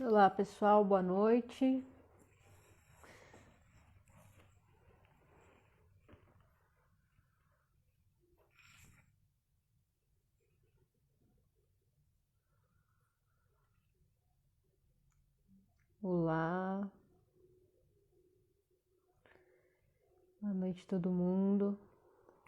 Olá pessoal, boa noite. Olá, boa noite todo mundo.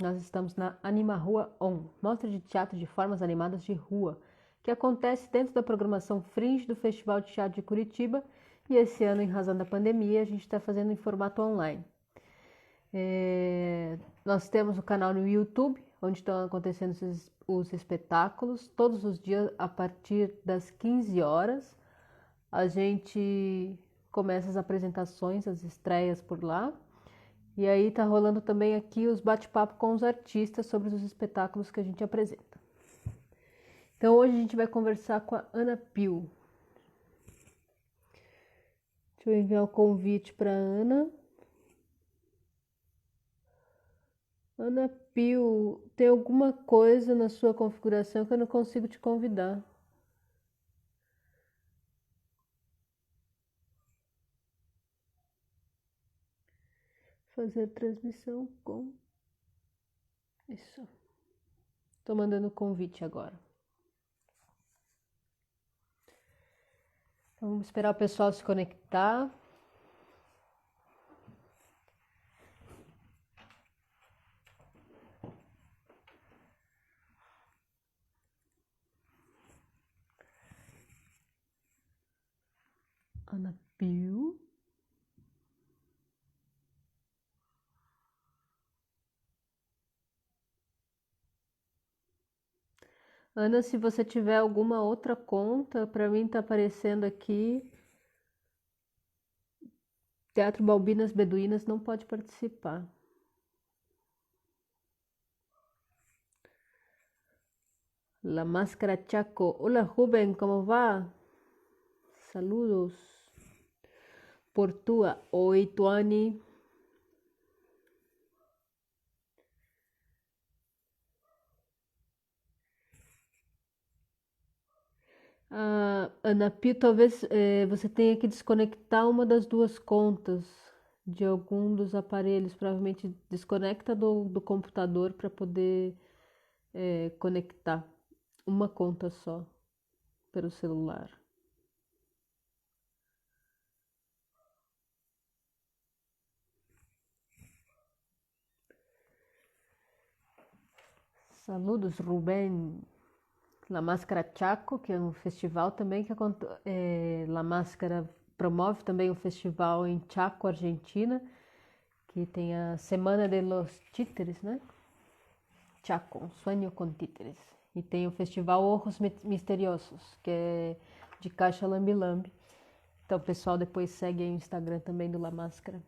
Nós estamos na Anima Rua On, mostra de teatro de formas animadas de rua, que acontece dentro da programação Fringe do Festival de Teatro de Curitiba. E esse ano, em razão da pandemia, a gente está fazendo em formato online. Nós temos o canal no YouTube, onde estão acontecendo os espetáculos, todos os dias a partir das 15 horas. A gente começa as apresentações, as estreias por lá. E aí tá rolando também aqui os bate-papo com os artistas sobre os espetáculos que a gente apresenta. Então hoje a gente vai conversar com a Ana Pio. Deixa eu enviar o convite para Ana. Ana Pio, tem alguma coisa na sua configuração que eu não consigo te convidar. Fazer transmissão com... Isso. Tô mandando o convite agora. Então, vamos esperar o pessoal se conectar. Ana Pio. Ana, se você tiver alguma outra conta, para mim tá aparecendo aqui. Teatro Balbinas Beduínas não pode participar. La Máscara Chaco. Hola, Rubén, ¿cómo va? Saludos. Portua. Oi, Tuani. Ana Pio, talvez você tenha que desconectar uma das duas contas de algum dos aparelhos. Provavelmente desconecta do computador para poder conectar uma conta só pelo celular. Saludos, Rubén. La Máscara Chaco, que é um festival também que La Máscara promove também um festival em Chaco, Argentina, que tem a Semana de los Títeres, né? Chaco, um sonho com títeres. E tem o festival Ojos Misteriosos, que é de Caixa Lambi Lambi. Então o pessoal depois segue aí o Instagram também do La Máscara.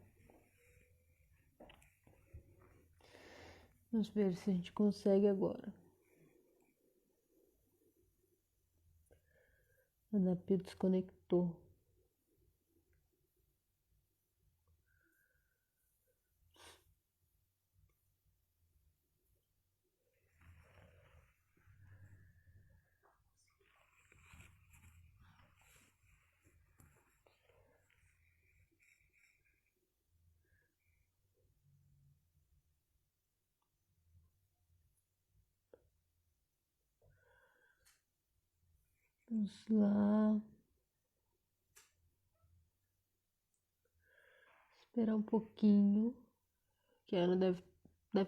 Vamos ver se a gente consegue agora. Ana Pio desconectou. Vamos lá. Esperar um pouquinho. Que a Ana deve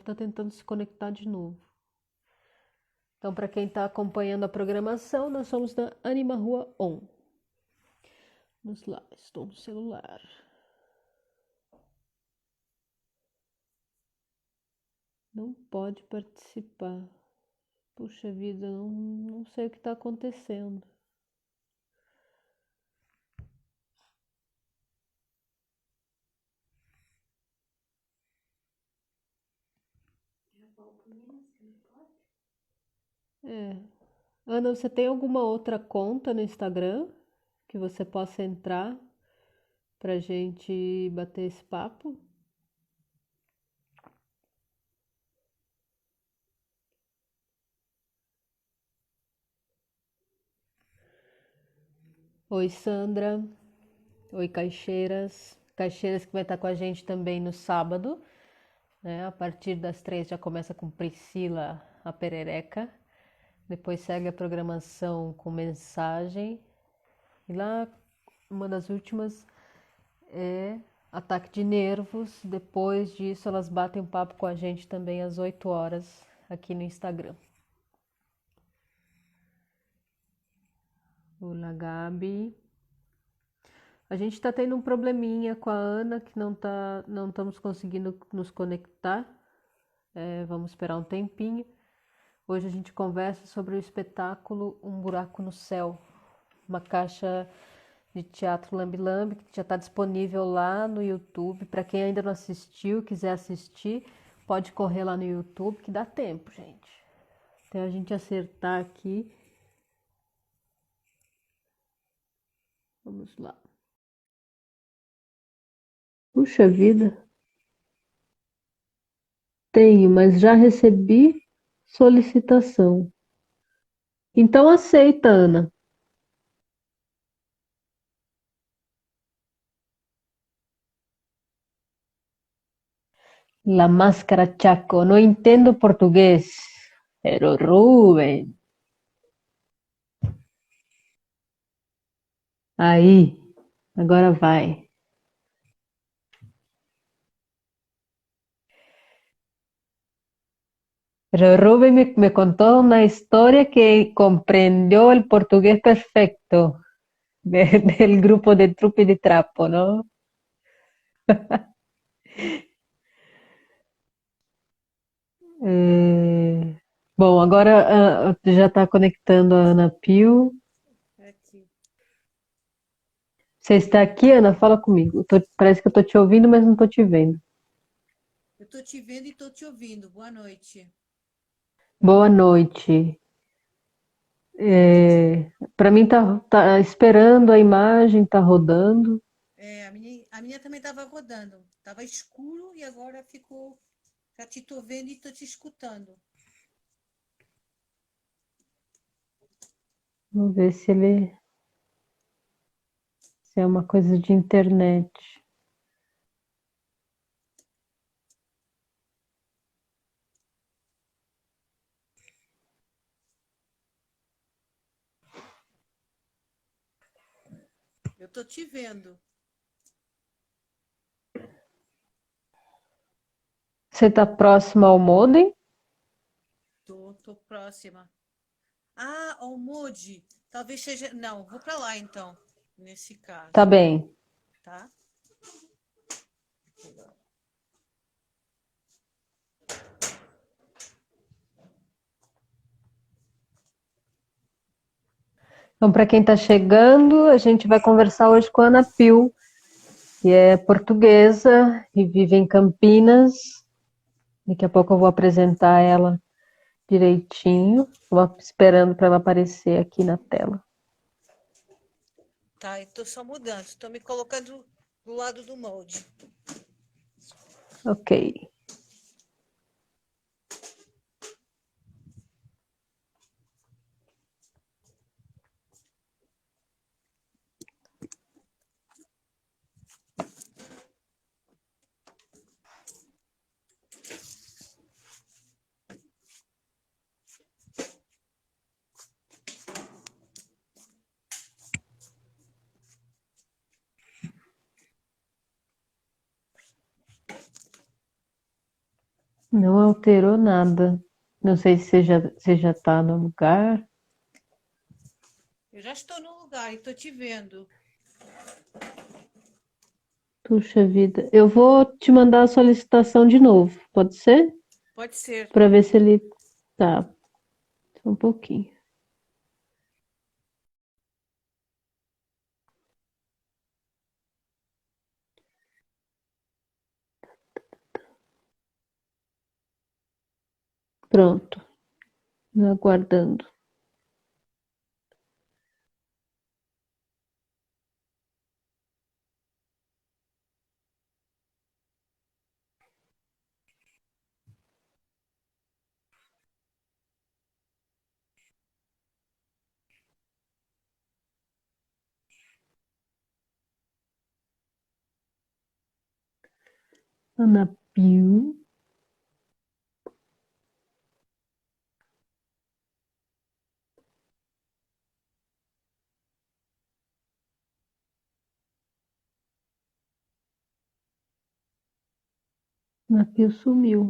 estar tentando se conectar de novo. Então, para quem está acompanhando a programação, nós somos da Anima Rua On. Vamos lá, estou no celular. Não pode participar. Puxa vida, não sei o que está acontecendo. É. Ana, você tem alguma outra conta no Instagram que você possa entrar pra gente bater esse papo? Oi, Sandra. Oi, Caixeiras. Caixeiras que vai estar com a gente também no sábado, né? A partir das 3 já começa com Priscila, a Perereca. Depois segue a programação com mensagem. E lá, uma das últimas é ataque de nervos. Depois disso, elas batem um papo com a gente também às 8 horas aqui no Instagram. Olá, Gabi. A gente está tendo um probleminha com a Ana que não estamos conseguindo nos conectar. Vamos esperar um tempinho. Hoje a gente conversa sobre o espetáculo Um Buraco no Céu, uma caixa de teatro lambe-lambe que já está disponível lá no YouTube. Para quem ainda não assistiu, quiser assistir, pode correr lá no YouTube que dá tempo, gente. Até a gente acertar aqui. Vamos lá. Puxa vida. Tenho, mas já recebi solicitação. Então aceita, Ana. La máscara Chaco. No entendo português. Pero Rubén. Aí. Agora vai. Pero Rubén me contó una historia que comprendió el portugués perfecto del grupo de Trupe de Trapo, ¿no? É, bom, agora já está conectando a Ana Pio. Aqui. Você está aqui, Ana? Fala comigo. Parece que eu estou te ouvindo, mas não estou te vendo. Eu estou te vendo e estou te ouvindo. Boa noite. Boa noite. Para mim tá esperando a imagem, tá rodando. A minha também estava rodando. Estava escuro e agora ficou. Já te estou vendo e estou te escutando. Vamos ver se é uma coisa de internet. Eu estou te vendo. Você está próximo ao modem? Tô próxima. Ah, o Moody. Talvez seja. Não, vou para lá então. Nesse Tá caso, bem. tá? Então, para quem está chegando, a gente vai conversar hoje com a Ana Pio, que é portuguesa e vive em Campinas. Daqui a pouco eu vou apresentar ela direitinho. Estou esperando para ela aparecer aqui na tela. Tá, estou só mudando. Estou me colocando do lado do molde. Ok. Não alterou nada. Não sei se você já está no lugar. Eu já estou no lugar e estou te vendo. Puxa vida. Eu vou te mandar a solicitação de novo, pode ser? Pode ser. Para ver se ele tá. Só um pouquinho. Pronto. Aguardando. Ana Pio. Ana Pio sumiu.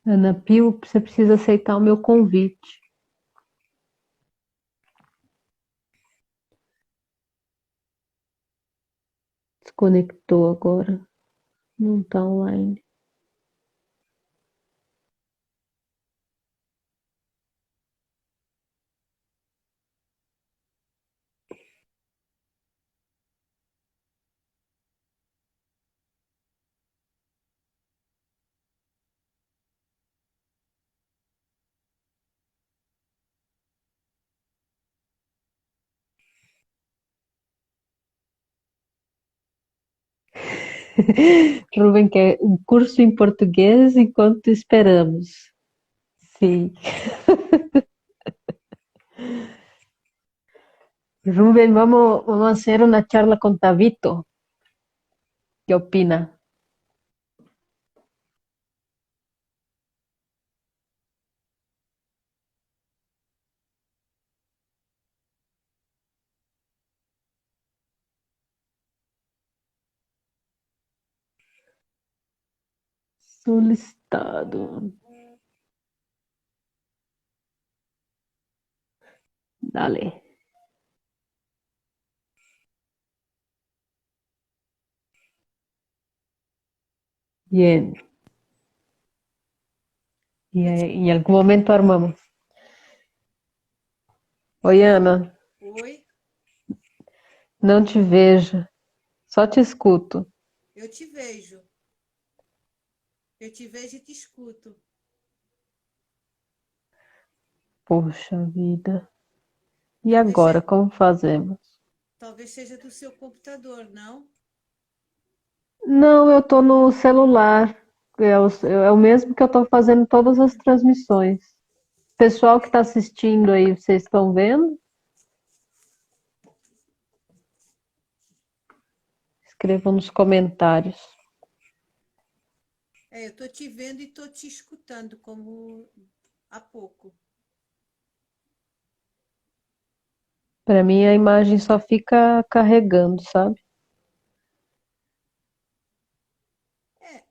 Ana Pio, você precisa aceitar o meu convite. Desconectou agora. Não está online. Rubem quer um curso em português enquanto esperamos. Sim. Rubem, vamos hacer una charla con Tabito. ¿Qué opina? Solicitado. Dale. Bien. Y en algún momento armamos. Oi, Ana. Oi, Não te vejo. Só te escuto. eu te vejo. Eu te vejo e te escuto. Poxa vida. E Talvez, agora, como fazemos? talvez seja do seu computador, não? Não, eu tô no celular. É o mesmo que eu tô fazendo todas as transmissões. Pessoal que está assistindo aí, vocês estão vendo? Escrevam nos comentários. Eu tô te vendo e tô te escutando, como há pouco. Para mim a imagem só fica carregando, sabe? É,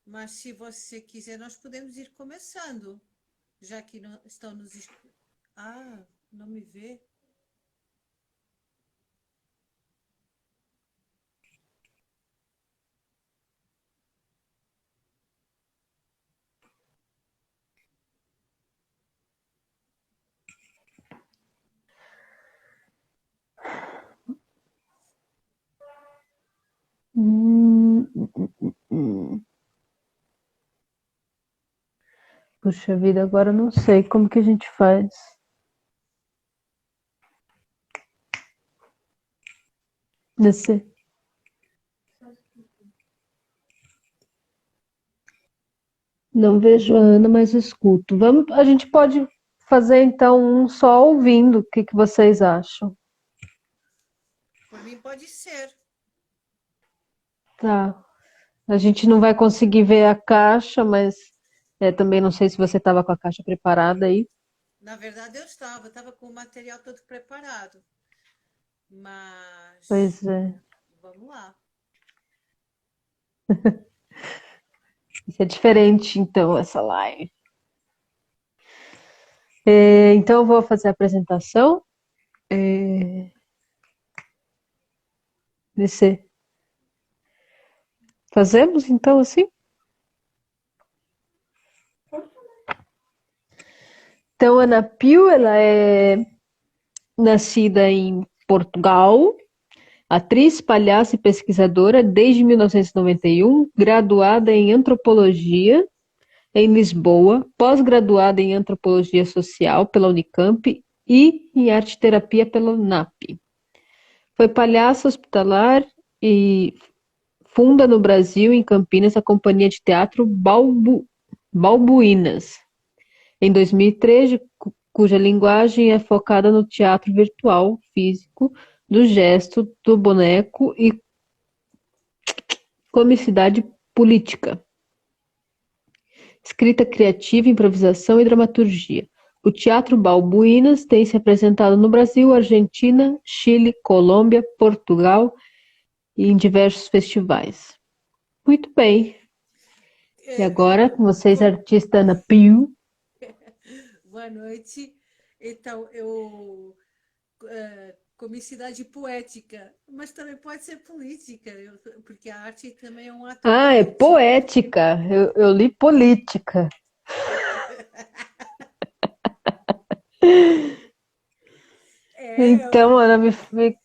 mas se você quiser, nós podemos ir começando, já que não, estão nos. Ah, não me vê? Hum. Puxa vida, agora eu não sei como que a gente faz. Nesse... Não vejo a Ana, mas escuto. A gente pode fazer então um só ouvindo. O que que vocês acham? Por mim pode ser. Tá. A gente não vai conseguir ver a caixa, mas também não sei se você estava com a caixa preparada aí. Na verdade, eu estava com o material todo preparado. Mas Pois é. vamos lá. Isso é diferente, então, essa live. Então, eu vou fazer a apresentação. Nesse... Fazemos, então, assim? Então, Ana Pio, ela é nascida em Portugal, atriz, palhaça e pesquisadora desde 1991, graduada em antropologia em Lisboa, pós-graduada em antropologia social pela Unicamp e em arte-terapia pela UNAP. Foi palhaça hospitalar e funda no Brasil, em Campinas, a companhia de teatro Balbu. Balbuínas, em 2013, cuja linguagem é focada no teatro virtual físico, do gesto, do boneco e comicidade política. Escrita criativa, improvisação e dramaturgia. O Teatro Balbuínas tem se apresentado no Brasil, Argentina, Chile, Colômbia, Portugal e em diversos festivais. Muito bem. E agora, com vocês, Com- artista Ana Pio. Boa noite. Então, comicidade poética, mas também pode ser política, porque a arte também é um ato Ah, é político. poética. Eu li política. É, Então, Ana, me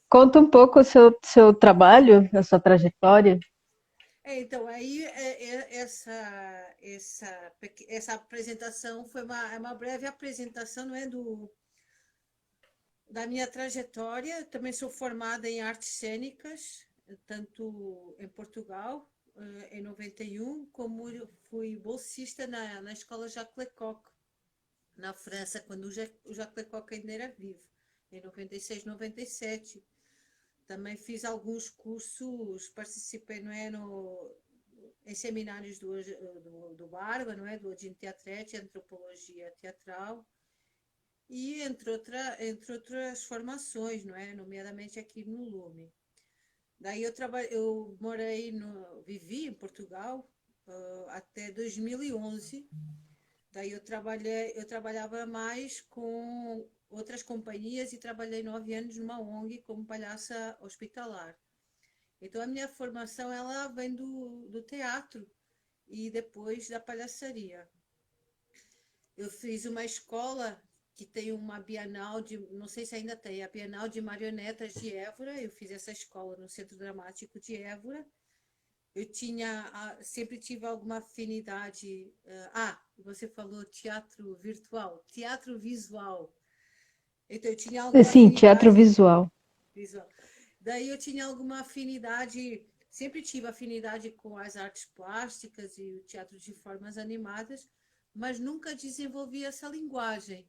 conta um pouco o seu trabalho, a sua trajetória. então, aí essa apresentação foi uma breve apresentação, não é, da minha trajetória. Também sou formada em artes cênicas, tanto em Portugal, em 91, como eu fui bolsista na escola Jacques Lecoq, na França, quando o Jacques Lecoq ainda era vivo, em 96, 97. Também fiz alguns cursos, participei, não é, em seminários do Barba, não é, do Odin Teatrete, Antropologia Teatral, e entre outras formações, não é, nomeadamente aqui no Lume. Daí eu vivi em Portugal até 2011. Daí eu trabalhava mais com outras companhias e trabalhei 9 anos numa ONG como palhaça hospitalar. Então a minha formação ela vem do teatro e depois da palhaçaria. Eu fiz uma escola que tem uma Bienal não sei se ainda tem, a Bienal de Marionetas de Évora. Eu fiz essa escola no Centro Dramático de Évora. Sempre tive alguma afinidade. Você falou teatro virtual, teatro visual. Então eu tinha alguma Sim, teatro afinidade visual. visual. Daí eu tinha alguma afinidade, sempre tive afinidade com as artes plásticas e o teatro de formas animadas, mas nunca desenvolvi essa linguagem.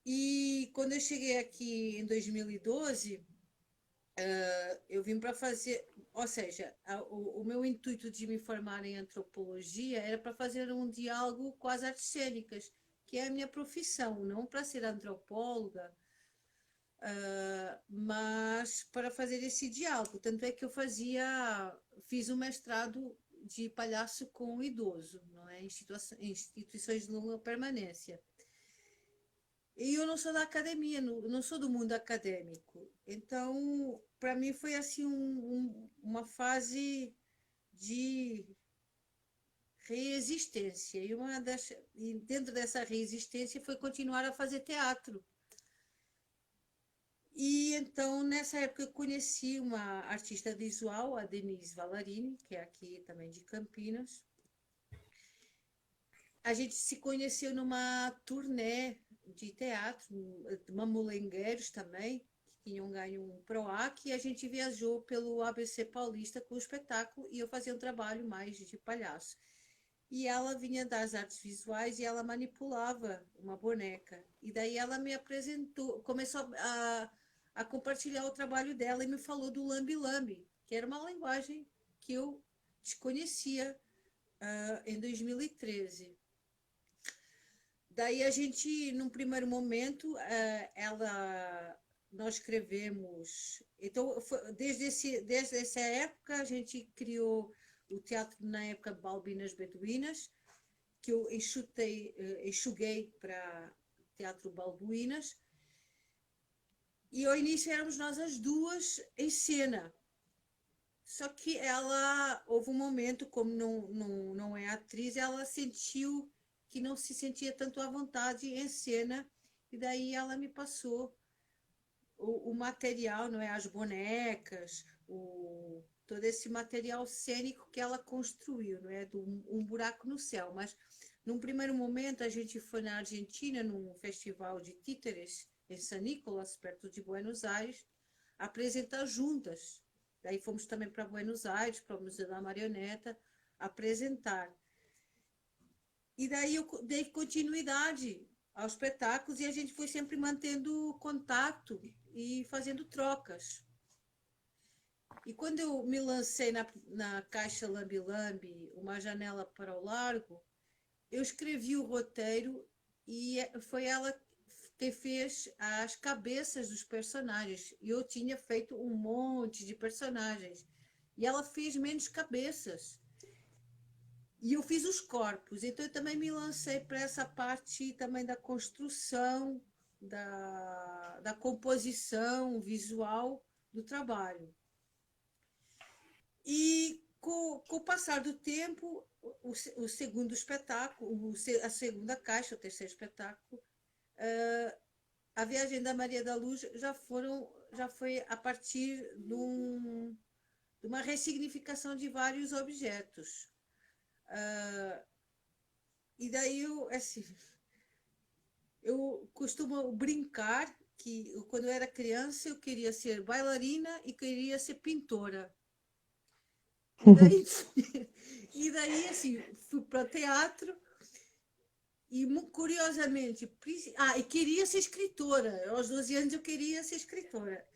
E quando eu cheguei aqui em 2012, eu vim para fazer, ou seja, o meu intuito de me formar em antropologia era para fazer um diálogo com as artes cênicas, que é a minha profissão, não para ser antropóloga, mas para fazer esse diálogo. Tanto é que fiz um mestrado de palhaço com o idoso, não é? Instituições de longa permanência. E eu não sou da academia, não sou do mundo acadêmico. Então, para mim foi assim uma fase de reexistência. E dentro dessa reexistência foi continuar a fazer teatro. E então, nessa época, eu conheci uma artista visual, a Denise Vallarini, que é aqui também de Campinas. A gente se conheceu numa turnê de teatro, Mamulengueiros também, que tinham ganho um PROAC, e a gente viajou pelo ABC Paulista com o espetáculo, e eu fazia um trabalho mais de palhaço. E ela vinha das artes visuais e ela manipulava uma boneca. E daí ela me apresentou, começou a compartilhar o trabalho dela e me falou do Lambi Lambi, que era uma linguagem que eu desconhecia em 2013. Daí a gente, num primeiro momento, nós escrevemos. Então, desde essa época, a gente criou o teatro na época Balbinas Beduínas, que eu enxuguei para Teatro Balbuínas. E ao início éramos nós as duas em cena. Só que houve um momento, como não é atriz, ela sentiu que não se sentia tanto à vontade em cena, e daí ela me passou o material, não é? As bonecas, todo esse material cênico que ela construiu, não é? Um buraco no céu. Mas num primeiro momento a gente foi na Argentina, num festival de títeres, em San Nicolás, perto de Buenos Aires, apresentar juntas. Daí fomos também para Buenos Aires, para o Museu da Marioneta, apresentar. E daí eu dei continuidade aos espetáculos e a gente foi sempre mantendo contato e fazendo trocas. E quando eu me lancei na Caixa Lambi Lambi, Uma Janela para o Largo, eu escrevi o roteiro e foi ela quem fez as cabeças dos personagens. E eu tinha feito um monte de personagens. E ela fez menos cabeças. E eu fiz os corpos. Então eu também me lancei para essa parte também da construção, da composição visual do trabalho. E com o passar do tempo, o segundo espetáculo, a segunda caixa, o terceiro espetáculo, a Viagem da Maria da Luz já foi a partir de uma ressignificação de vários objetos. E daí eu costumo brincar que quando eu era criança eu queria ser bailarina e queria ser pintora. E daí, e daí assim, fui para o teatro e, curiosamente, e queria ser escritora. Aos 12 anos eu queria ser escritora.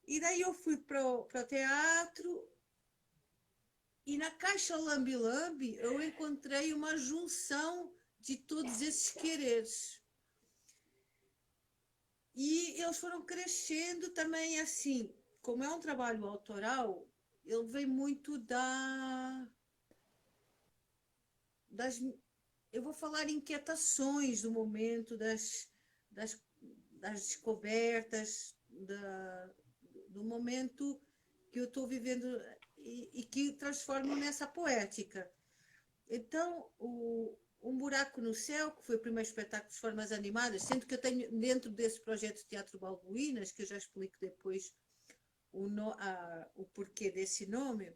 E daí eu fui para o teatro e na Caixa Lambi Lambi eu encontrei uma junção de todos esses quereres. E eles foram crescendo também assim, como é um trabalho autoral, ele vem muito das, eu vou falar inquietações do momento, das, das descobertas, do momento que eu estou vivendo e que transformo nessa poética. Então, Um Buraco no Céu, que foi o primeiro espetáculo de formas animadas, sendo que eu tenho dentro desse projeto de Teatro Balbuínas, que eu já explico depois o porquê desse nome,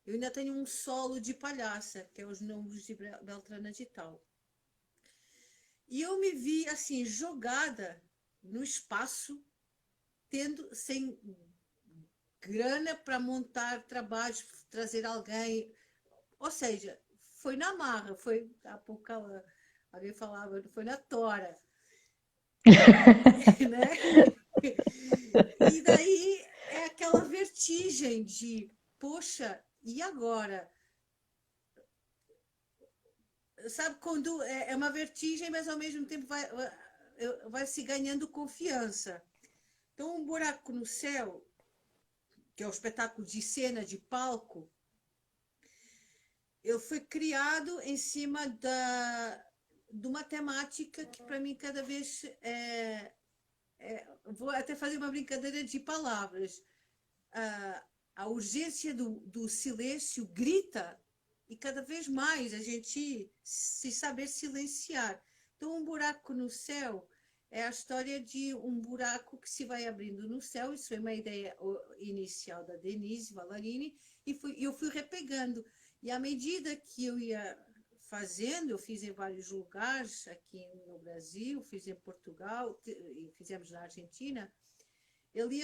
eu ainda tenho um solo de palhaça, que é Os Nomes de Beltrana de Tal. E eu me vi assim, jogada no espaço, sem grana para montar trabalhos, trazer alguém. Ou seja, foi na marra, foi há pouco alguém falava, foi na tora. Né? E daí é aquela vertigem de, poxa, e agora? Sabe, quando é uma vertigem, mas ao mesmo tempo vai se ganhando confiança. Então, Um Buraco no Céu, que é um espetáculo de cena, de palco, ele foi criado em cima de uma temática que para mim cada vez vou até fazer uma brincadeira de palavras. A urgência do silêncio grita e cada vez mais a gente se saber silenciar. Então, Um Buraco no Céu é a história de um buraco que se vai abrindo no céu. Isso foi uma ideia inicial da Denise Vallarini e eu fui repegando. E à medida que eu ia fazendo, eu fiz em vários lugares, aqui no Brasil, fiz em Portugal, e fizemos na Argentina, ele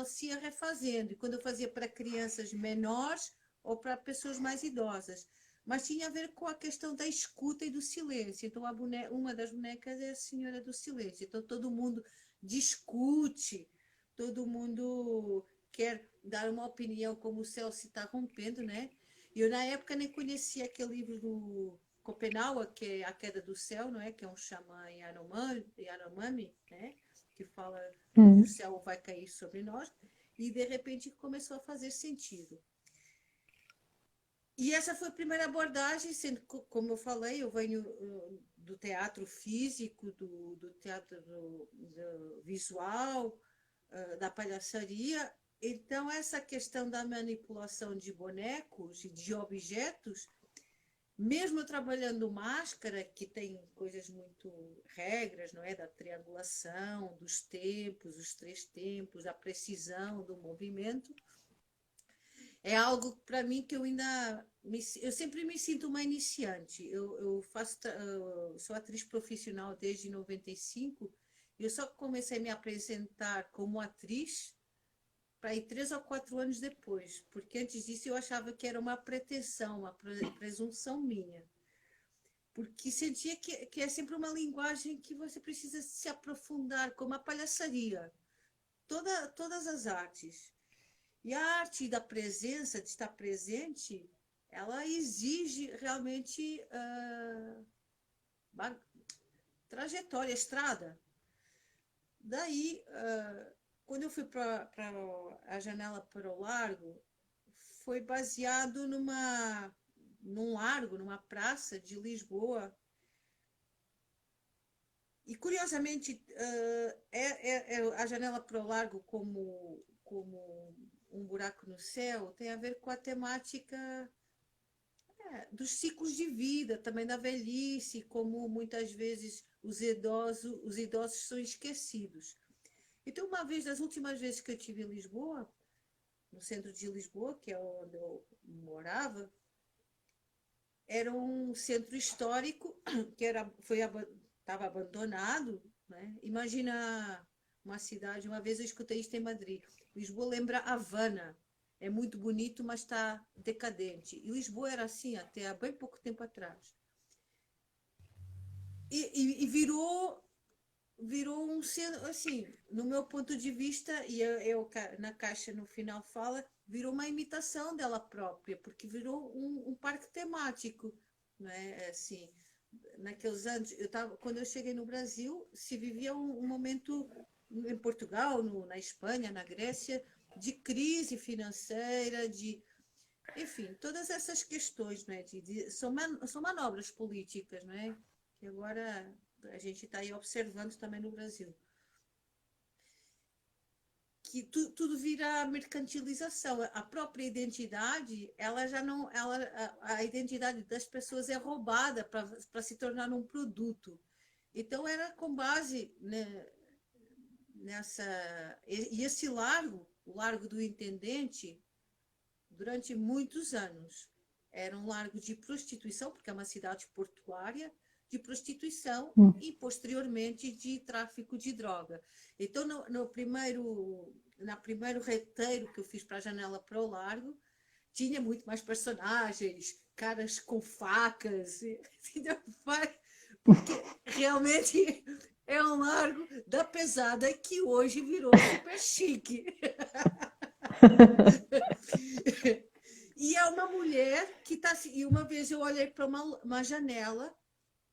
se ia refazendo. E quando eu fazia para crianças menores ou para pessoas mais idosas. Mas tinha a ver com a questão da escuta e do silêncio. Então, uma das bonecas é a Senhora do Silêncio. Então, todo mundo discute, todo mundo quer dar uma opinião como o céu se está rompendo, né? E eu, na época, nem conhecia aquele livro do Schopenhauer, que é A Queda do Céu, não é? Que é um xamã Yanomami, né? Que fala que o céu vai cair sobre nós. E, de repente, começou a fazer sentido. E essa foi a primeira abordagem, sendo, como eu falei, eu venho do teatro físico, do teatro do visual, da palhaçaria. Então, essa questão da manipulação de bonecos e de objetos, mesmo trabalhando máscara, que tem coisas muito regras, não é? Da triangulação, dos tempos, os 3 tempos, a precisão do movimento, é algo para mim que eu sempre me sinto uma iniciante. Eu sou atriz profissional desde 95 e eu só comecei a me apresentar como atriz para ir 3 ou 4 anos depois, porque antes disso eu achava que era uma pretensão, uma presunção minha. porque sentia que é sempre uma linguagem que você precisa se aprofundar, como a palhaçaria, todas as artes. E a arte da presença, de estar presente, ela exige realmente trajetória, estrada. Daí, quando eu fui para a Janela para o Largo, foi baseado num largo, numa praça de Lisboa. E, curiosamente, a Janela para o Largo, como um buraco no céu, tem a ver com a temática dos ciclos de vida, também da velhice, como muitas vezes os idosos são esquecidos. Então, uma vez, das últimas vezes que eu estive em Lisboa, no centro de Lisboa, que é onde eu morava, era um centro histórico que estava abandonado, né? Imagina uma cidade, uma vez eu escutei isso em Madrid, Lisboa lembra Havana, é muito bonito, mas está decadente. E Lisboa era assim até há bem pouco tempo atrás. E virou um centro, assim, no meu ponto de vista, e eu na caixa no final fala, virou uma imitação dela própria, porque virou um parque temático, não é? Assim, naqueles anos, quando eu cheguei no Brasil, se vivia um momento em Portugal, na Espanha, na Grécia, de crise financeira, enfim, todas essas questões, não é? São manobras políticas, não é? Que agora a gente está aí observando também no Brasil. Que tudo vira mercantilização. A própria identidade, ela já não. A identidade das pessoas é roubada para se tornar um produto. Então, era com base, né, nessa. E esse largo, o Largo do Intendente, durante muitos anos, era um largo de prostituição, porque é uma cidade portuária, de prostituição e, posteriormente, de tráfico de droga. Então, no primeiro reteiro que eu fiz para a Janela para o Largo, tinha muito mais personagens, caras com facas, porque realmente é um largo da pesada que hoje virou super chique. E é uma mulher que está assim. E uma vez eu olhei para uma janela,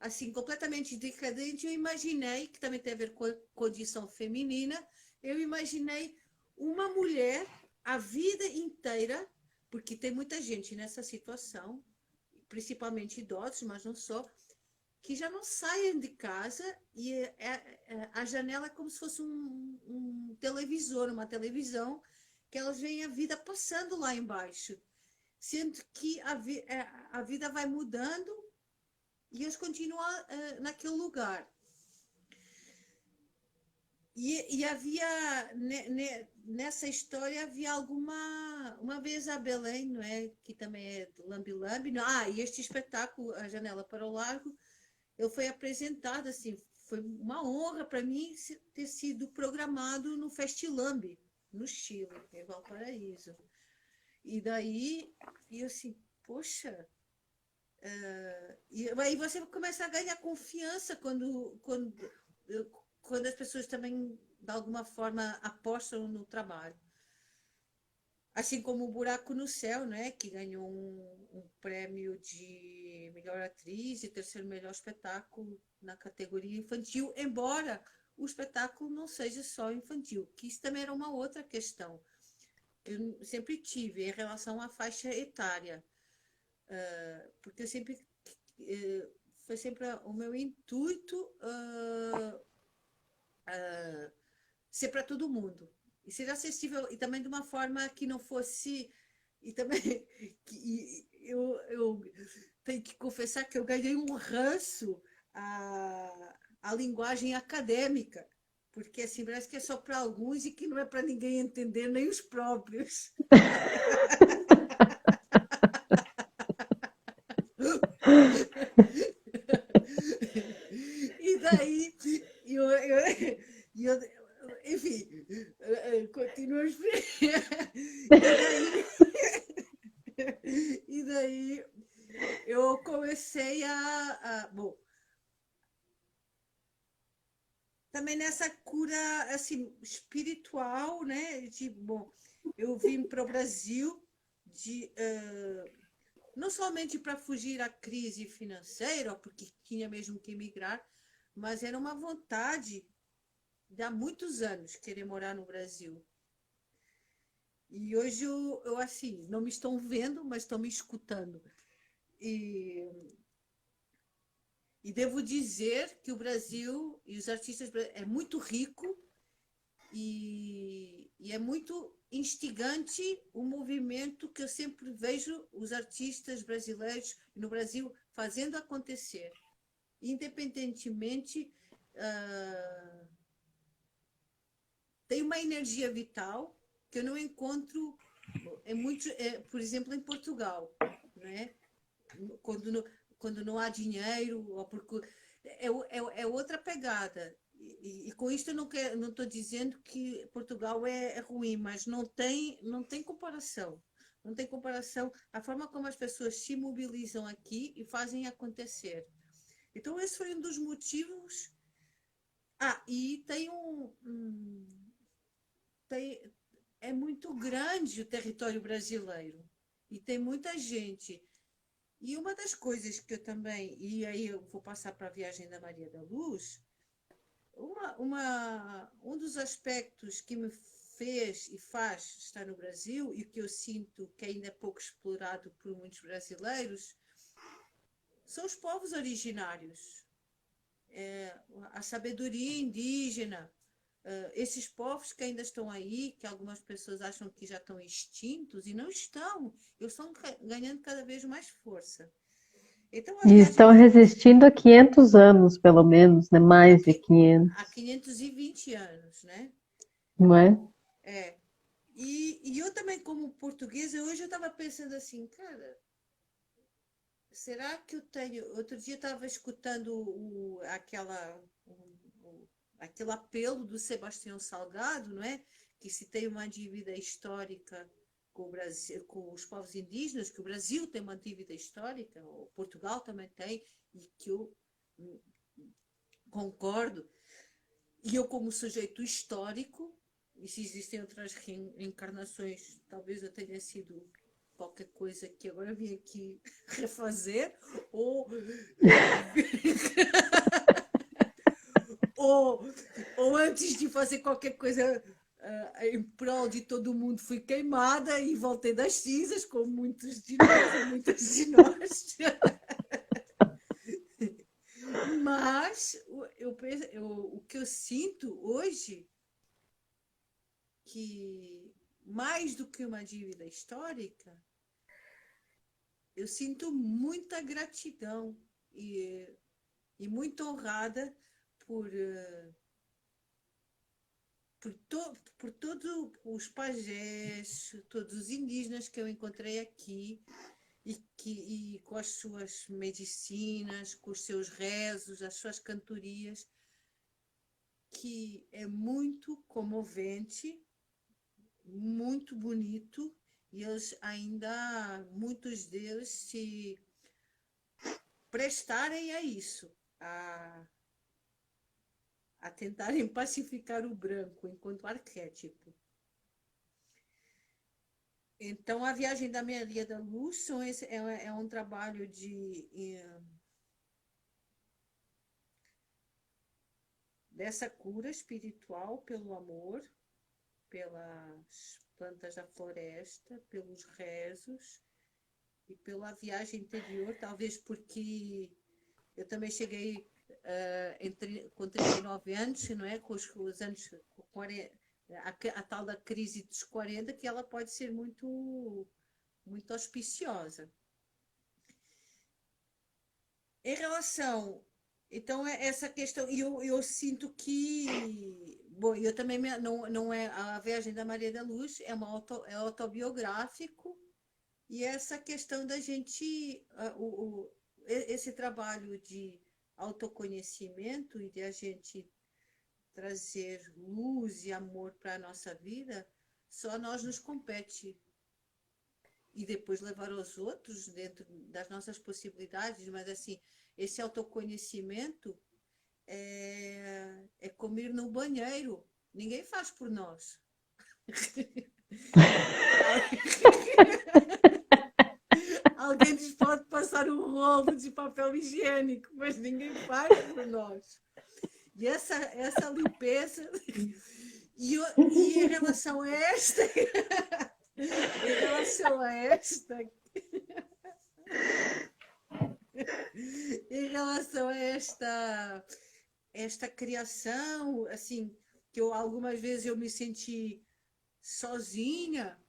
assim, completamente decadente, eu imaginei, que também tem a ver com a condição feminina, eu imaginei uma mulher a vida inteira, porque tem muita gente nessa situação, principalmente idosos, mas não só, que já não saem de casa e a janela é como se fosse um televisor, uma televisão, que elas veem a vida passando lá embaixo. Sendo que a vida vai mudando e eles continuam naquele lugar. E havia, nessa história, havia uma vez a Belém, não é? Que também é do Lambi Lambi. E este espetáculo, A Janela para o Largo, ele foi apresentado, assim, foi uma honra para mim ter sido programado no Festilambi, no Chile, em Valparaíso. E daí, eu assim, poxa, e aí você começa a ganhar confiança quando as pessoas também, de alguma forma, apostam no trabalho. Assim como o Buraco no Céu, né, que ganhou um prêmio de melhor atriz e terceiro melhor espetáculo na categoria infantil, embora o espetáculo não seja só infantil, que isso também era uma outra questão que eu sempre tive em relação à faixa etária, porque eu sempre foi sempre o meu intuito ser para todo mundo e ser acessível, e também de uma forma que não fosse, e também eu tenho que confessar que eu ganhei um ranço à linguagem acadêmica, porque assim parece que é só para alguns e que não é para ninguém entender, nem os próprios. E daí, enfim, continuo a explicar. E daí eu comecei comecei bom, também nessa cura assim espiritual, né? Bom, eu vim para o Brasil não somente para fugir à crise financeira, porque tinha mesmo que emigrar, mas era uma vontade de há muitos anos querer morar no Brasil. E hoje eu assim, não me estão vendo, mas estão me escutando. E devo dizer que o Brasil e os artistas é muito rico e é muito instigante o movimento que eu sempre vejo os artistas brasileiros no Brasil fazendo acontecer, independentemente. Tem uma energia vital que eu não encontro por exemplo, em Portugal, né? Quando não, quando não há dinheiro, ou porque é outra pegada. E com isto eu não estou dizendo que Portugal é ruim, mas não tem comparação. Não tem comparação a forma como as pessoas se mobilizam aqui e fazem acontecer. Então, esse foi um dos motivos. E é muito grande o território brasileiro e tem muita gente. E uma das coisas que eu também, e aí eu vou passar para a viagem da Maria da Luz, um dos aspectos que me fez e faz estar no Brasil e que eu sinto que ainda é pouco explorado por muitos brasileiros são os povos originários, a sabedoria indígena, esses povos que ainda estão aí, que algumas pessoas acham que já estão extintos, e não estão, eles estão ganhando cada vez mais força. Então, E estão resistindo há 500 anos, pelo menos, né? Mais de 500. Há 520 anos, né? Não é? E eu também, como portuguesa, hoje eu estava pensando assim, cara, será que eu tenho... Outro dia eu estava escutando aquele apelo do Sebastião Salgado, não é? Que se tem uma dívida histórica com o Brasil, com os povos indígenas, que o Brasil tem uma dívida histórica, o Portugal também tem, e que eu concordo. E eu, como sujeito histórico, e se existem outras reencarnações, talvez eu tenha sido qualquer coisa que agora eu vim aqui refazer, ou ou antes de fazer qualquer coisa em prol de todo mundo, fui queimada e voltei das cinzas, como muitos de nós e muitas de nós. Mas o que eu sinto hoje, que mais do que uma dívida histórica, eu sinto muita gratidão e muito honrada por por todos os pajés, todos os indígenas que eu encontrei aqui e com as suas medicinas, com os seus rezos, as suas cantorias, que é muito comovente, muito bonito, e eles ainda, muitos deles, se prestarem a isso, a tentarem pacificar o branco enquanto arquétipo. Então, a viagem da Maria da Luz é um trabalho dessa cura espiritual pelo amor, pelas plantas da floresta, pelos rezos e pela viagem interior, talvez porque eu também cheguei com 39 anos, não é? Com os anos 40, a tal da crise dos 40, que ela pode ser muito, muito auspiciosa. Em relação, então, essa questão, e eu sinto que, bom, eu também não é a viagem da Maria da Luz, é autobiográfico, e essa questão da gente, esse trabalho de autoconhecimento e de a gente trazer luz e amor para a nossa vida, só nós nos compete. e depois levar aos outros dentro das nossas possibilidades, mas assim, esse autoconhecimento é como ir no banheiro. Ninguém faz por nós. Alguém nos pode passar um rolo de papel higiênico, mas ninguém faz por nós. E essa limpeza. E em relação a esta. Em relação a esta. Em relação a esta criação, assim, que algumas vezes eu me senti sozinha,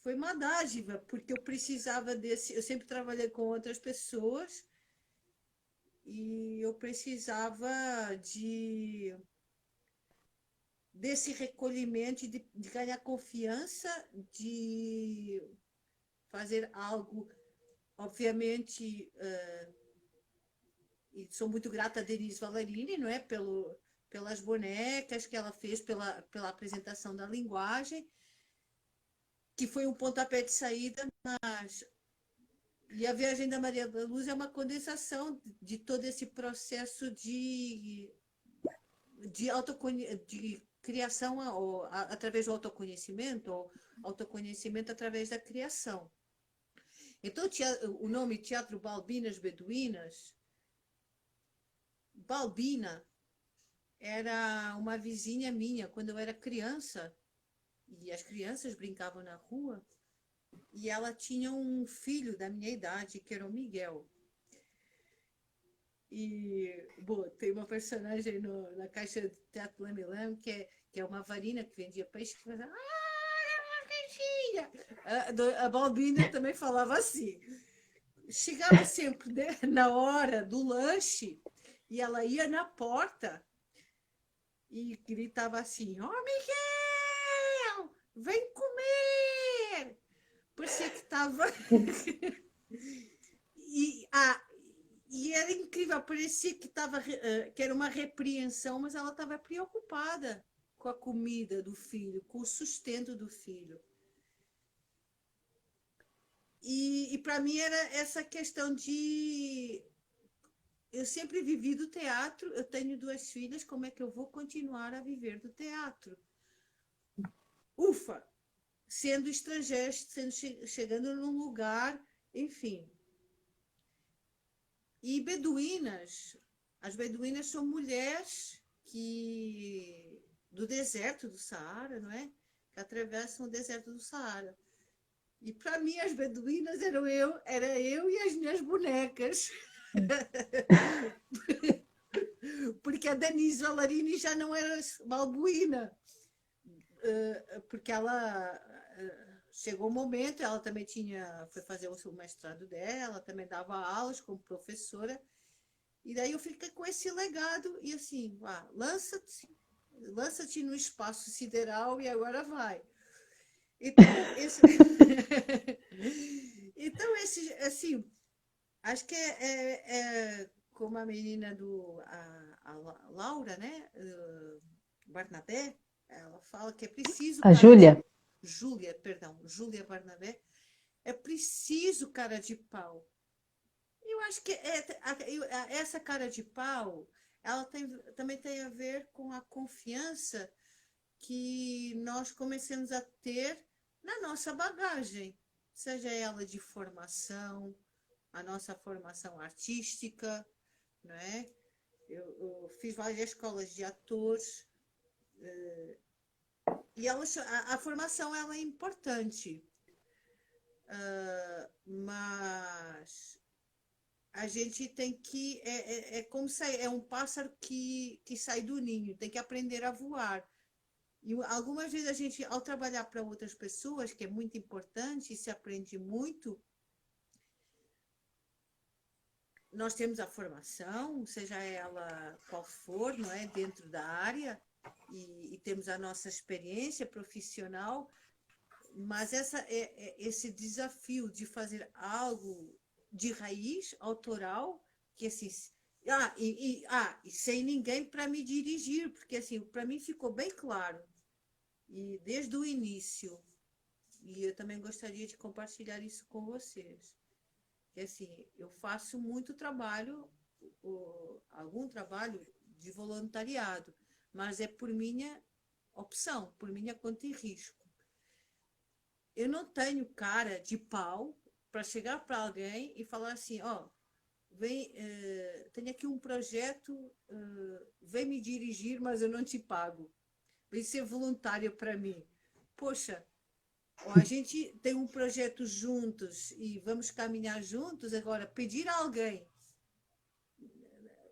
foi uma dádiva, porque eu precisava desse. Eu sempre trabalhei com outras pessoas e eu precisava desse recolhimento, de ganhar confiança, de fazer algo, obviamente. E sou muito grata a Denise Valarini, não é? Pelas bonecas que ela fez, pela apresentação da linguagem, que foi um pontapé de saída, e a Viagem da Maria da Luz é uma condensação de todo esse processo de criação através do autoconhecimento, ou autoconhecimento através da criação. Então, o nome Teatro Balbinas Beduínas, Balbina era uma vizinha minha quando eu era criança, e as crianças brincavam na rua, e ela tinha um filho da minha idade, que era o Miguel. E, bom, tem uma personagem na caixa de teatro Lame Lame, que é uma varina que vendia peixe, que fazia, a Balbina também falava assim. Chegava sempre, né, na hora do lanche, e ela ia na porta e gritava assim: Miguel, vem comer! Parecia que estava. E era incrível, parecia que era uma repreensão, mas ela estava preocupada com a comida do filho, com o sustento do filho. E para mim era essa questão de. Eu sempre vivi do teatro, eu tenho 2 filhas, como é que eu vou continuar a viver do teatro? Ufa! Sendo estrangeira, chegando num lugar, enfim. E beduínas, as beduínas são mulheres do deserto do Saara, não é? Que atravessam o deserto do Saara. E para mim as beduínas era eu e as minhas bonecas. Porque a Denise Valarini já não era balbuína, porque ela chegou um momento, ela também foi fazer o seu mestrado dela, também dava aulas como professora, e daí eu fiquei com esse legado, e assim, lança-te no espaço sideral e agora vai. Então, então assim, acho que como a menina a Laura, né? Barnabé, ela fala que é preciso. A Júlia. Júlia Barnabé, é preciso cara de pau. Eu acho que essa cara de pau, ela também tem a ver com a confiança que nós comecemos a ter na nossa bagagem, seja ela de formação, a nossa formação artística, não é? Eu fiz várias escolas de atores, e a formação ela é importante, mas a gente tem que como é um pássaro que sai do ninho, tem que aprender a voar. E algumas vezes a gente, ao trabalhar para outras pessoas, que é muito importante e se aprende muito, nós temos a formação, seja ela qual for, não é, dentro da área, e temos a nossa experiência profissional, mas esse desafio de fazer algo de raiz, autoral, que assim, e sem ninguém para me dirigir, porque assim, para mim ficou bem claro, e desde o início, e eu também gostaria de compartilhar isso com vocês. Que assim, eu faço muito trabalho, algum trabalho de voluntariado, mas é por minha opção, por minha conta e risco. Eu não tenho cara de pau para chegar para alguém e falar assim, ó, vem, tenho aqui um projeto, vem me dirigir, mas eu não te pago. Vem ser voluntário para mim. Poxa, ó, a gente tem um projeto juntos e vamos caminhar juntos, agora pedir a alguém,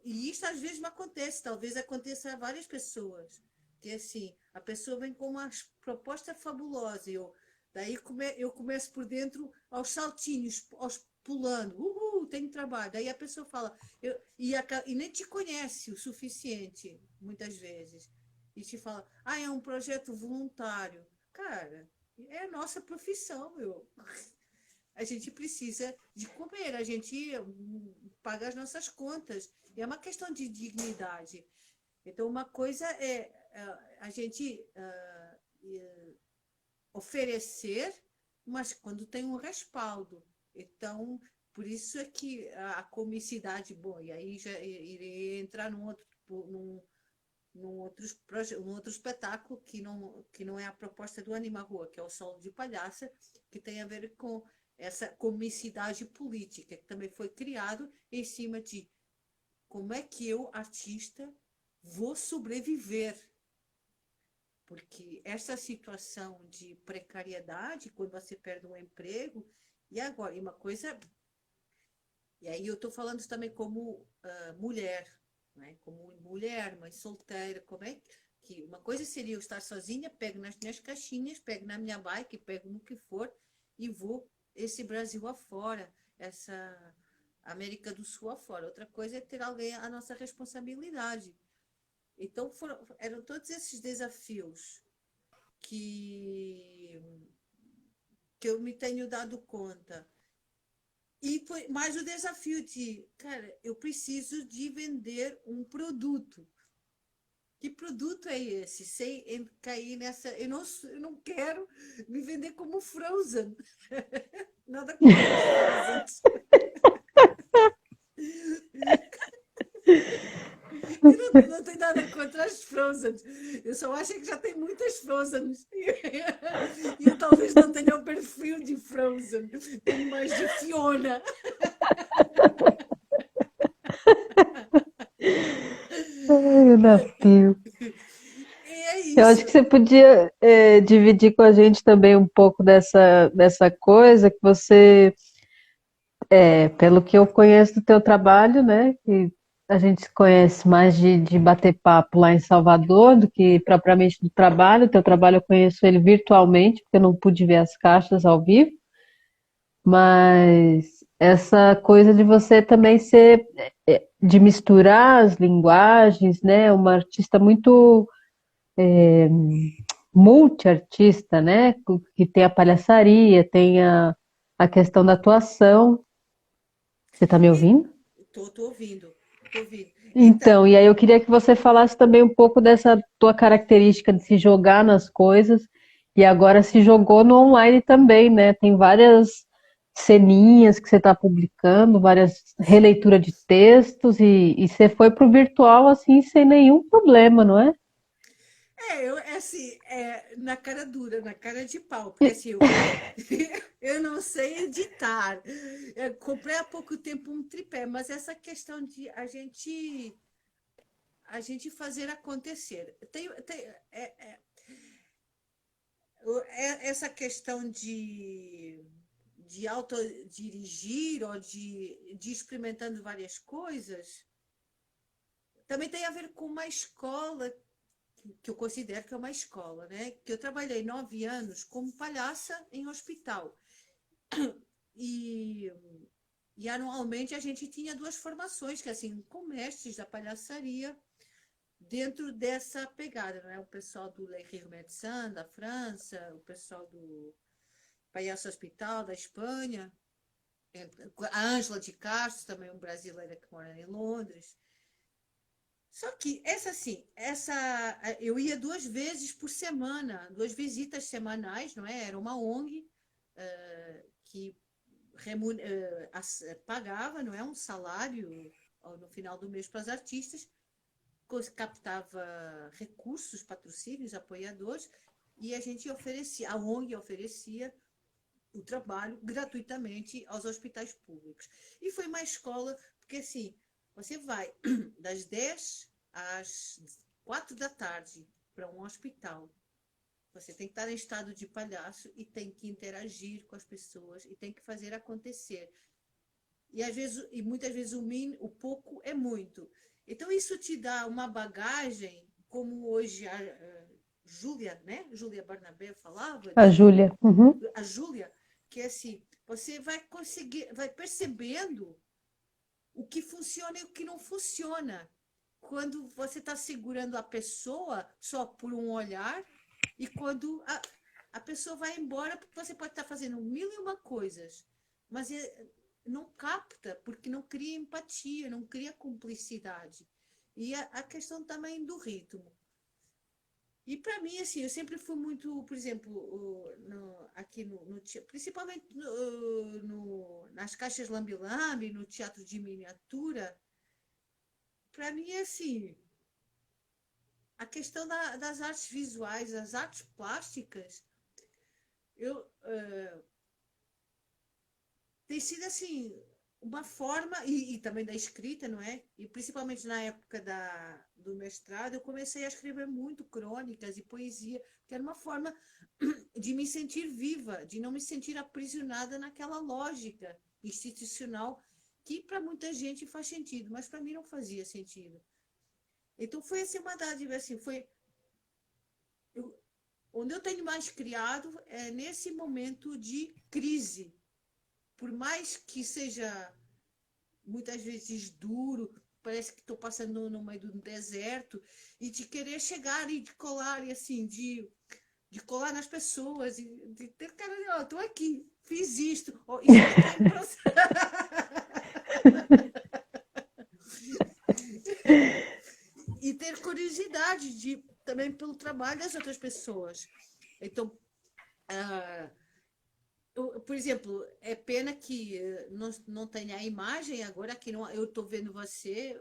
e isso às vezes não acontece, talvez aconteça a várias pessoas, que assim, a pessoa vem com uma proposta fabulosa, daí eu começo por dentro aos saltinhos, aos pulando, tenho trabalho, daí a pessoa fala, e nem te conhece o suficiente, muitas vezes, e te fala, é um projeto voluntário. Cara, é a nossa profissão, meu. A gente precisa de comer, a gente paga as nossas contas. É uma questão de dignidade. Então, uma coisa é a gente oferecer, mas quando tem um respaldo. Então, por isso é que a comicidade, bom, e aí já irei entrar num outro espetáculo que não é a proposta do Anima Rua, que é o Solo de Palhaça, que tem a ver com essa comicidade política, que também foi criado em cima de como é que eu, artista, vou sobreviver. Porque essa situação de precariedade, quando você perde um emprego, e agora, e uma coisa. E aí eu estou falando também como mulher, né? Como mulher, mãe solteira, como é que uma coisa seria eu estar sozinha, pego nas minhas caixinhas, pego na minha bike, pego no que for e vou esse Brasil afora, essa América do Sul afora. Outra coisa é ter alguém à nossa responsabilidade. Então eram todos esses desafios que eu me tenho dado conta. E foi mais o desafio de, cara, eu preciso de vender um produto. Que produto é esse? Sem cair nessa. Eu não quero me vender como Frozen. Nada contra os Frozen. Eu não tenho nada contra as Frozen. Eu só acho que já tem muitas Frozen. E eu talvez não tenha o perfil de Frozen. Tenho mais de Fiona. Ai, o desafio. E é Eu acho isso. que você podia dividir com a gente também um pouco dessa coisa que você, pelo que eu conheço do teu trabalho, né? Que a gente se conhece mais de bater papo lá em Salvador do que propriamente do trabalho. O teu trabalho eu conheço ele virtualmente, porque eu não pude ver as caixas ao vivo. Mas essa coisa de você também ser, de misturar as linguagens, né? Uma artista muito multiartista, né? Que tem a palhaçaria, tem a questão da atuação. Você está me ouvindo? Tô ouvindo, tô ouvindo. Então, Então, e aí eu queria que você falasse também um pouco dessa tua característica de se jogar nas coisas, e agora se jogou no online também, né? Tem várias ceninhas que você está publicando, várias releituras de textos, e você foi para o virtual assim sem nenhum problema, não é? é assim, na cara dura, na cara de pau, porque assim, eu não sei editar. Eu comprei há pouco tempo um tripé, mas essa questão de a gente fazer acontecer. Essa questão de autodirigir ou de experimentando várias coisas também tem a ver com uma escola que eu considero que é uma escola, né? Que eu trabalhei 9 anos como palhaça em hospital. E, e anualmente a gente tinha duas formações, que assim, com mestres da palhaçaria, dentro dessa pegada, né? O pessoal do Le Rire Médecin, da França, o pessoal do Palhaço Hospital, da Espanha, a Ângela de Castro, também uma brasileira que mora em Londres. Só que eu ia 2 vezes por semana, 2 visitas semanais, não é? Era uma ONG que pagava, não é, um salário no final do mês para os artistas, captava recursos, patrocínios, apoiadores, e a ONG oferecia o trabalho gratuitamente aos hospitais públicos. E foi uma escola, porque assim, você vai das 10 às 4 da tarde para um hospital. Você tem que estar em estado de palhaço e tem que interagir com as pessoas e tem que fazer acontecer. E às vezes, e muitas vezes o pouco é muito. Então isso te dá uma bagagem, como hoje a Júlia, né? Júlia Barnabé falava A Júlia. Uhum. a Júlia, que é assim, você vai percebendo o que funciona e o que não funciona. Quando você está segurando a pessoa só por um olhar e quando a pessoa vai embora, porque você pode estar fazendo 1001 coisas, mas não capta, porque não cria empatia, não cria cumplicidade. E a questão também do ritmo. E para mim, assim, eu sempre fui muito, por exemplo, aqui principalmente nas caixas Lambi-Lambi, no teatro de miniatura, para mim, assim, a questão das artes visuais, das artes plásticas, eu tem sido assim uma forma e também da escrita, não é? E principalmente na época do mestrado, eu comecei a escrever muito crônicas e poesia, que era uma forma de me sentir viva, de não me sentir aprisionada naquela lógica institucional que para muita gente faz sentido, mas para mim não fazia sentido. Então foi assim uma dádiva, assim, onde eu tenho mais criado é nesse momento de crise, por mais que seja muitas vezes duro, parece que estou passando no meio do deserto, e de querer chegar e de colar, e assim, de colar nas pessoas, e de ter cara de, ó, estou aqui, fiz isto, ó, isso aqui está em processo. E ter curiosidade também pelo trabalho das outras pessoas. Então, por exemplo, é pena que não tenha a imagem agora, aqui não, eu estou vendo você,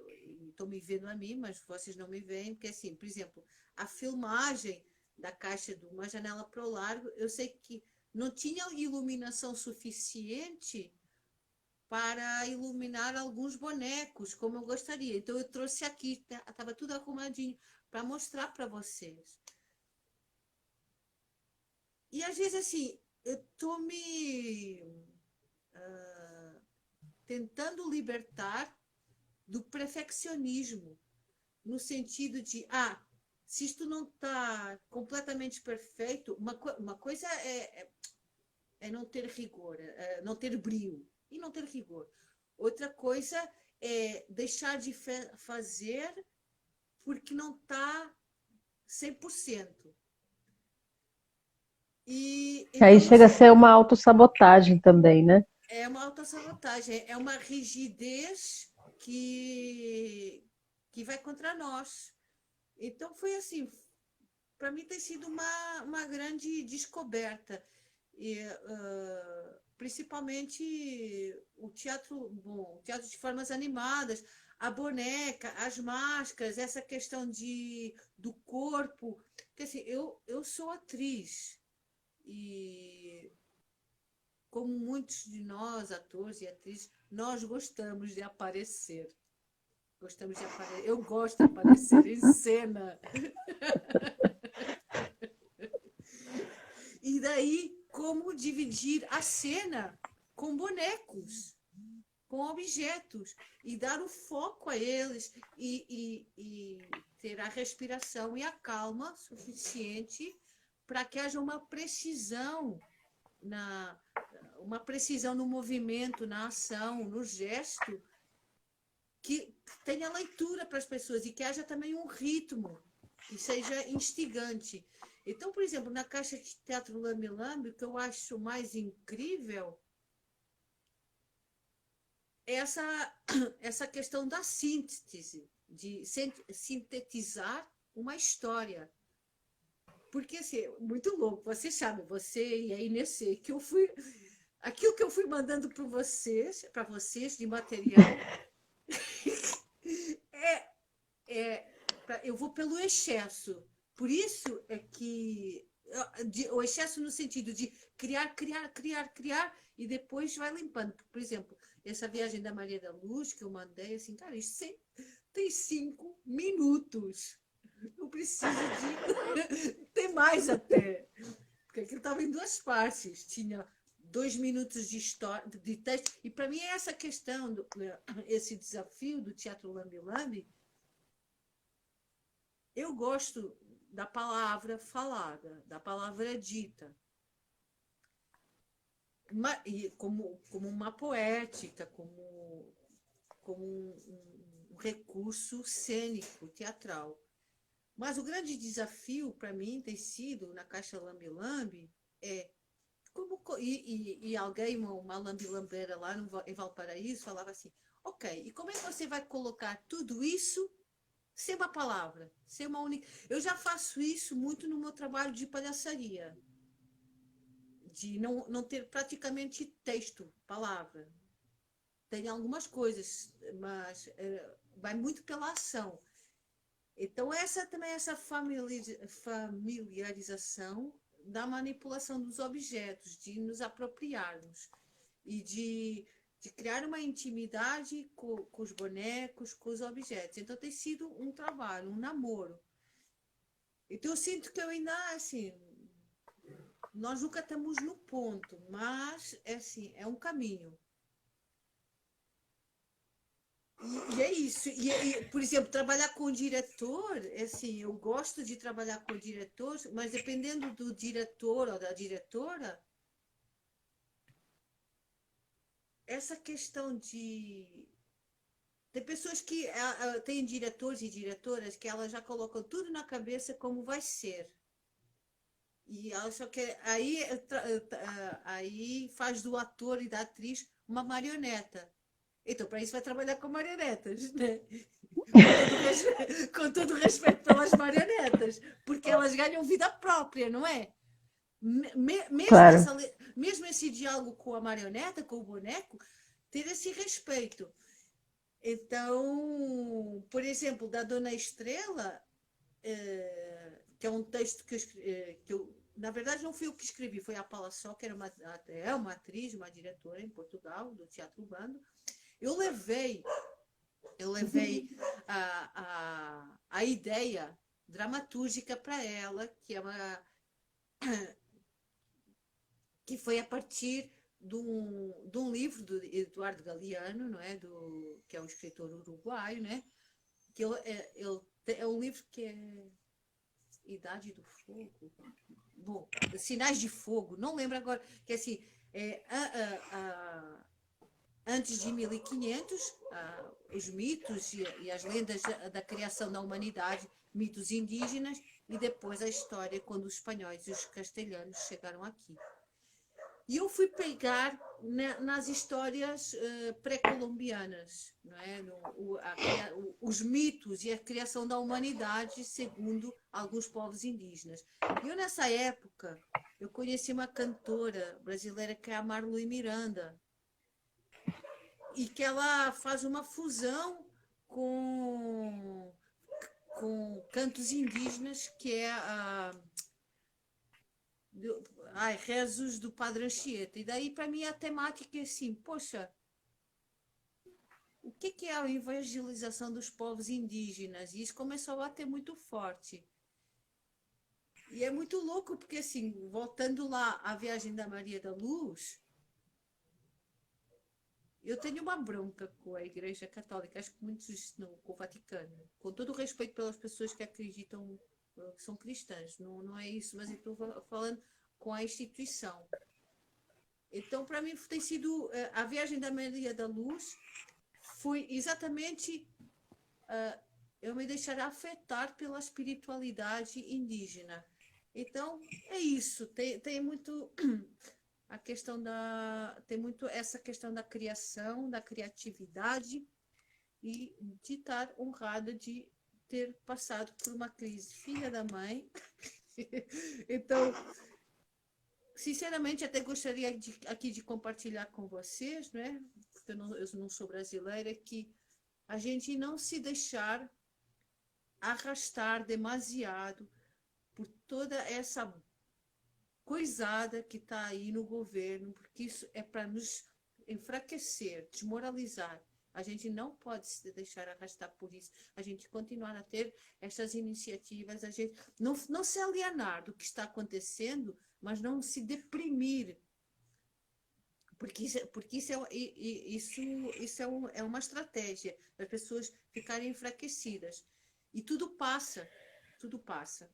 estou me vendo a mim, mas vocês não me veem, porque assim, por exemplo, a filmagem da caixa de Uma Janela para o Largo, eu sei que não tinha iluminação suficiente para iluminar alguns bonecos, como eu gostaria. Então eu trouxe aqui, estava tudo arrumadinho, para mostrar para vocês. E às vezes assim, eu estou me tentando libertar do perfeccionismo, no sentido de, se isto não está completamente perfeito, uma coisa é não ter rigor, não ter brio e não ter rigor. Outra coisa é deixar de fazer porque não está 100%. E Aí então chega a ser uma autossabotagem também, né? é uma autossabotagem, é uma rigidez que vai contra nós. Então foi assim, para mim tem sido uma grande descoberta. E, principalmente o teatro de formas animadas, a boneca, as máscaras, essa questão do corpo. Porque assim, eu sou atriz e como muitos de nós, atores e atrizes, nós gostamos de aparecer. Gostamos de aparecer. Eu gosto de aparecer em cena. E daí, como dividir a cena com bonecos, com objetos, e dar o foco a eles, e ter a respiração e a calma suficiente para que haja uma precisão no movimento, na ação, no gesto, que tenha leitura para as pessoas e que haja também um ritmo e seja instigante. Então, por exemplo, na caixa de teatro Lambi-Lambi, o que eu acho mais incrível essa questão da síntese, de sintetizar uma história. Porque, assim, muito louco, você sabe, você e a Inês, que eu fui... Aquilo que eu fui mandando para vocês de material, eu vou pelo excesso. Por isso é que o excesso no sentido de criar, e depois vai limpando. Por exemplo, essa viagem da Maria da Luz que eu mandei, assim, cara, isso tem 5 minutos. Eu preciso de ter mais até. Porque aquilo estava em 2 partes. Tinha 2 minutos de história, de texto. E para mim é essa questão, esse desafio do Teatro Lambi-Lambi. Eu gosto da palavra falada, da palavra dita, como uma poética, como um recurso cênico, teatral. Mas o grande desafio para mim tem sido, na Caixa Lambi-Lambi, e alguém, uma lambi-lambeira lá em Valparaíso, falava assim, ok, e como é que você vai colocar tudo isso sem uma palavra, sem uma única... Eu já faço isso muito no meu trabalho de palhaçaria, de não ter praticamente texto, palavra. Tem algumas coisas, mas vai muito pela ação. Então, essa familiarização da manipulação dos objetos, de nos apropriarmos e de criar uma intimidade com os bonecos, com os objetos. Então, tem sido um trabalho, um namoro. Então, eu sinto que eu ainda, assim, nós nunca estamos no ponto, mas, assim, é um caminho. E é isso. Por exemplo, trabalhar com o diretor, assim, eu gosto de trabalhar com o diretor, mas dependendo do diretor ou da diretora, essa questão de... Tem pessoas que têm diretores e diretoras que elas já colocam tudo na cabeça como vai ser. E ela só quer... Aí faz do ator e da atriz uma marioneta. Então, para isso vai trabalhar com marionetas, né? Com todo o respeito pelas marionetas, porque elas ganham vida própria, não é? Claro. Mesmo esse diálogo com a marioneta, com o boneco, ter esse respeito. Então, por exemplo, da Dona Estrela, que é um texto que eu, na verdade, não fui eu que escrevi, foi a Paula Só, que é uma atriz, uma diretora em Portugal, do Teatro Bando. Eu levei a ideia dramatúrgica para ela, que foi a partir de um livro do Eduardo Galeano, não é? Que é um escritor uruguaio, né? Que é um livro que é Idade do Fogo. Bom, Sinais de Fogo, não lembro agora, que é assim, antes de 1500, os mitos e as lendas da criação da humanidade, mitos indígenas, e depois a história quando os espanhóis e os castelhanos chegaram aqui. E eu fui pegar nas histórias pré-colombianas, não é? Os mitos e a criação da humanidade segundo alguns povos indígenas. E eu, nessa época, eu conheci uma cantora brasileira que é a Marlui Miranda, e que ela faz uma fusão com cantos indígenas, que é rezos do Padre Anchieta. E daí, para mim, a temática é assim, poxa, o que é a evangelização dos povos indígenas? E isso começou a bater muito forte. E é muito louco, porque assim, voltando lá à viagem da Maria da Luz, eu tenho uma bronca com a Igreja Católica, acho que muitos não, com o Vaticano, com todo o respeito pelas pessoas que acreditam que são cristãs, não é isso, mas eu estou falando com a instituição. Então, para mim, tem sido a viagem da Maria da Luz, foi exatamente eu me deixar afetar pela espiritualidade indígena. Então, é isso, tem muito... a questão tem muito essa questão da criação, da criatividade e de estar honrada de ter passado por uma crise filha da mãe. Então, sinceramente, até gostaria aqui de compartilhar com vocês, né? Porque eu não sou brasileira, que a gente não se deixar arrastar demasiado por toda essa coisada que está aí no governo, porque isso é para nos enfraquecer, desmoralizar. A gente não pode se deixar arrastar por isso. A gente continuar a ter essas iniciativas, a gente não se alienar do que está acontecendo, mas não se deprimir. Porque isso é uma estratégia para as pessoas ficarem enfraquecidas. E tudo passa, tudo passa.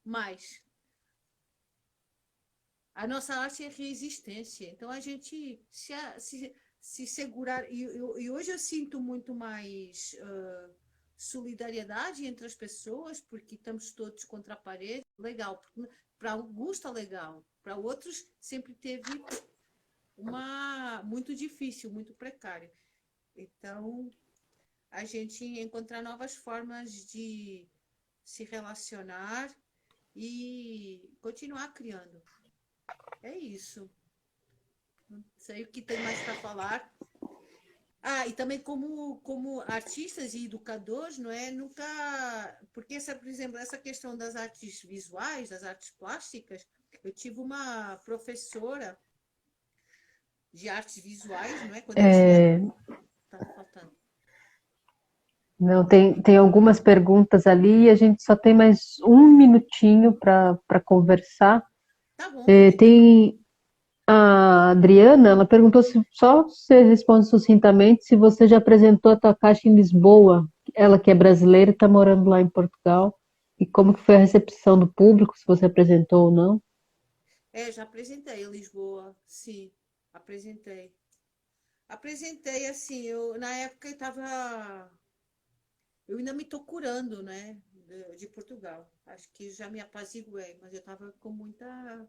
Mas a nossa arte é resistência. Então, a gente se segurar. E hoje eu sinto muito mais solidariedade entre as pessoas, porque estamos todos contra a parede. Legal. Para alguns está legal. Para outros, sempre teve muito difícil, muito precário. Então, a gente encontrar novas formas de se relacionar e continuar criando. É isso. Não sei o que tem mais para falar. E também como artistas e educadores, não é? Nunca... Porque, por exemplo, essa questão das artes visuais, das artes plásticas, eu tive uma professora de artes visuais, não é? Quando eu tinha... Tá faltando. Não, tem algumas perguntas ali e a gente só tem mais um minutinho para conversar. Tá bom. Tem a Adriana, ela perguntou só você responde sucintamente se você já apresentou a tua caixa em Lisboa, ela que é brasileira e está morando lá em Portugal, e como que foi a recepção do público, se você apresentou ou não. Já apresentei em Lisboa, sim, apresentei. Apresentei, assim, na época eu ainda me estou curando, né, de Portugal. Acho que já me apaziguei, mas eu estava com muita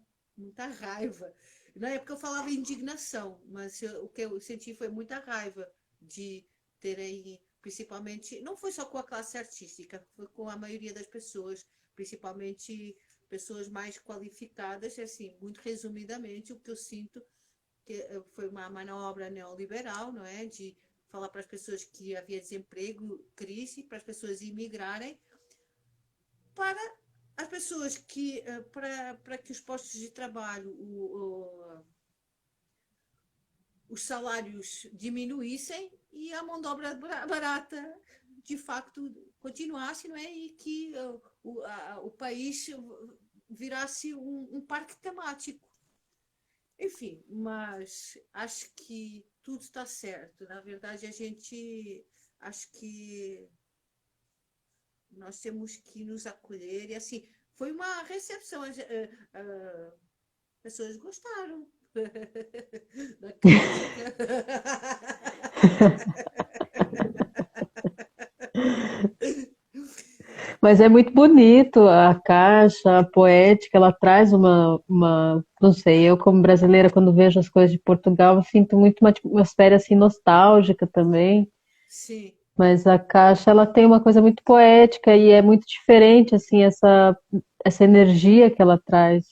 raiva. Na época eu falava indignação, mas o que eu senti foi muita raiva de terem, principalmente, não foi só com a classe artística, foi com a maioria das pessoas, principalmente pessoas mais qualificadas, assim, muito resumidamente, o que eu sinto que foi uma manobra neoliberal, não é? De falar para as pessoas que havia desemprego, crise, para as pessoas imigrarem, para as pessoas que, para que os postos de trabalho, os salários diminuíssem e a mão de obra barata, de facto, continuasse, não é? E que o país virasse um parque temático. Enfim, mas acho que tudo está certo. Na verdade, acho que nós temos que nos acolher. E assim, foi uma recepção. As pessoas gostaram da crítica. Mas é muito bonito a caixa, a poética, ela traz não sei, eu como brasileira, quando vejo as coisas de Portugal, eu sinto muito uma atmosfera assim nostálgica também. Sim. Mas a caixa, ela tem uma coisa muito poética e é muito diferente, assim, essa energia que ela traz.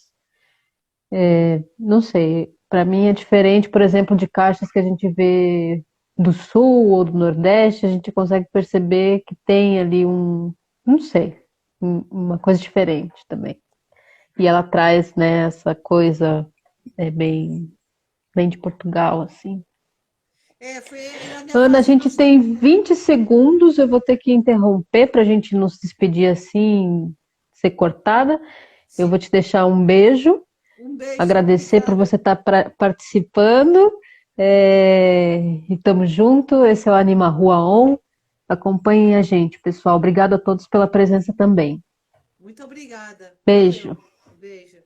Não sei, para mim é diferente, por exemplo, de caixas que a gente vê do Sul ou do Nordeste, a gente consegue perceber que tem ali não sei, uma coisa diferente também. E ela traz, né, essa coisa bem de Portugal, assim. Foi na minha Ana, a fase gente tem 20 segundos, eu vou ter que interromper para a gente não se despedir assim, ser cortada. Eu vou te deixar um beijo, beijo, agradecer por obrigada. você estar participando. E estamos juntos. Esse é o Anima Rua On. Acompanhem a gente, pessoal. Obrigada a todos pela presença também. Muito obrigada. Beijo. Valeu. Beijo.